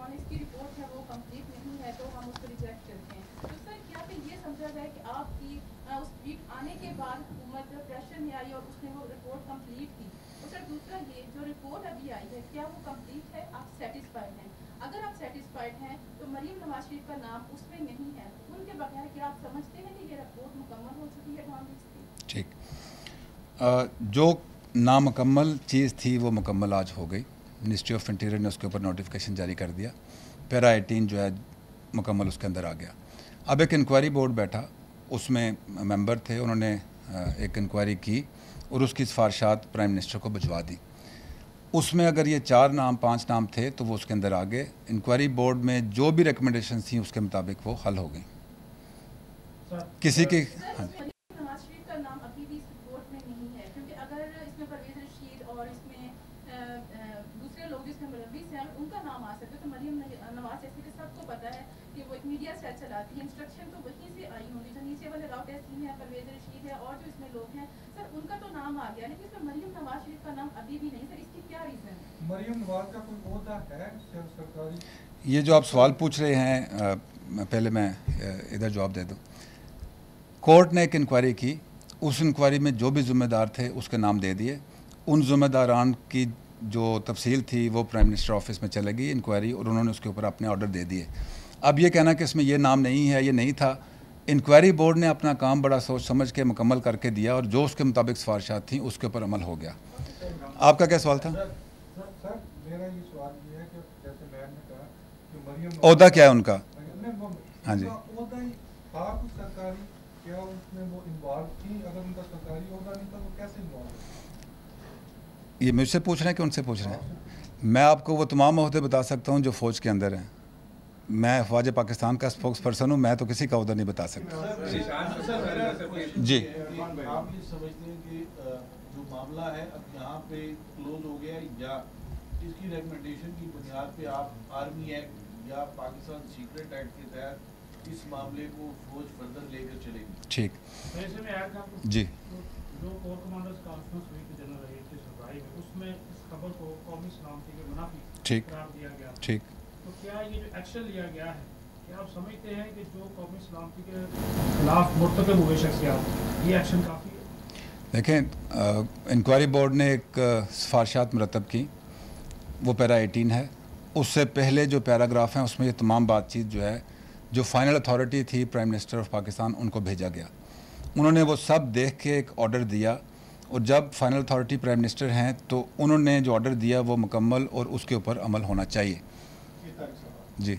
On इसकी report है वो कंप्लीट नहीं है तो हम उसको रिजेक्ट करते हैं। तो सर क्या फिर ये समझा जाए कि आपकी उस वीक आने के बाद हुकूमत प्रेशर में आई और उसने वो रिपोर्ट कंप्लीट की। और सर दूसरा ये जो रिपोर्ट अभी आई है क्या वो कंप्लीट है, आप सेटिस्फाइड हैं? अगर आप सेटिस्फाइड हैं तो मरियम नवाज शरीफ का नाम उसमें नहीं है, उनके बगैर क्या आप समझते हैं कि ये रिपोर्ट मुकम्मल हो चुकी है नॉन लीग्स की? ठीक, जो नामुकम्मल चीज़ थी वो मुकम्मल आज हो गई। मिनिस्ट्री ऑफ इंटीरियर ने उसके ऊपर नोटिफिकेशन जारी कर दिया। पैरा 18 जो है मुकम्मल उसके अंदर आ गया। अब एक इंक्वायरी बोर्ड बैठा, उसमें मेंबर थे, उन्होंने एक इंक्वायरी की और उसकी सिफारिशात प्राइम मिनिस्टर को भिजवा दी। उसमें अगर ये 4 नाम 5 नाम थे तो वो उसके अंदर आ गए। इंक्वायरी बोर्ड में जो भी रिकमेंडेशन थी उसके मुताबिक वो हल हो गई। किसी की उनका नाम आ सकता है तो मरियम नवाज जैसे कि सबको पता है कि वो एक मीडिया सेट चलाती है, इंस्ट्रक्शन तो वहीं से आई होंगी। जो नीचे वाले राउट एसीम है, परवेज रशीद है और जो इसमें लोग हैं सर उनका तो नाम आ गया, लेकिन इसमें मरियम नवाज शरीफ का नाम अभी भी नहीं। सर इसकी क्या रीजन है? मरियम नवाज का कोई ओहदा है सरकारी? ये जो आप सवाल पूछ रहे हैं, पहले मैं इधर जवाब दे दूँ। कोर्ट ने एक इंक्वायरी की, उस इंक्वायरी में जो भी ज़िम्मेदार थे उसके नाम दे दिए। उन ज़िम्मेदारान की जो तफसील थी वो प्राइम मिनिस्टर ऑफिस में चलेगी इंक्वायरी, और उन्होंने उसके ऊपर अपने ऑर्डर दे दिए। अब ये कहना कि इसमें ये नाम नहीं है, ये नहीं था, इंक्वायरी बोर्ड ने अपना काम बड़ा सोच समझ के मुकम्मल करके दिया और जो उसके मुताबिक सिफारिशात थी उसके ऊपर अमल हो गया। आपका क्या सवाल था? सर मेरा ये सवाल ये है कि जैसे मैम ने कहा कि मरियम ओहदा क्या है उनका? हाँ जी, सरकारी, क्या उसमें वो इन्वॉल्व थी? अगर उनका सरकारी ओहदा नहीं था वो कैसे इन्वॉल्व? ये मुझसे पूछ रहे हैं कि उनसे पूछ रहे हैं? मैं आपको वो तमाम ओहदे बता सकता हूँ जो फ़ौज के अंदर हैं। मैं फ़ौज पाकिस्तान का स्पोक्स पर्सन हूँ, मैं तो किसी का ओहदा नहीं बता सकता। जी, आप ये समझते हैं कि जो मामला है अब यहाँ पे क्लोज हो गया, या इसकी रिकमेंडेशन की बुनियाद पे आप आर्मी एक्ट या पाकिस्तान सीक्रेट एक्ट के तहत इस मामले को फौज फर्दर लेकर चलेगी? ठीक जी, जो कोर कमांडर्स कॉन्फ्रेंस हुई थी जनरल रहीम की सुनवाई में, उसमें इस खबर को कौमी सलामती के मुनाफी ठीक करार दिया गया। ठीक, तो क्या ये जो एक्शन लिया गया है, क्या आप समझते हैं कि जो कौमी सलामती के खिलाफ मुर्तकब हुए शख्सियात, ये एक्शन काफ़ी है? देखें, इंक्वायरी बोर्ड ने एक सिफारिशात मुरतब की, वो पैरा 18 है। उससे पहले जो पैराग्राफ हैं उसमें ये तमाम बातचीत जो है, जो फाइनल अथॉरिटी थी प्राइम मिनिस्टर ऑफ पाकिस्तान, उनको भेजा गया। उन्होंने वो सब देख के एक ऑर्डर दिया, और जब फाइनल अथॉरिटी प्राइम मिनिस्टर हैं तो उन्होंने जो ऑर्डर दिया वो मुकम्मल और उसके ऊपर अमल होना चाहिए। जी।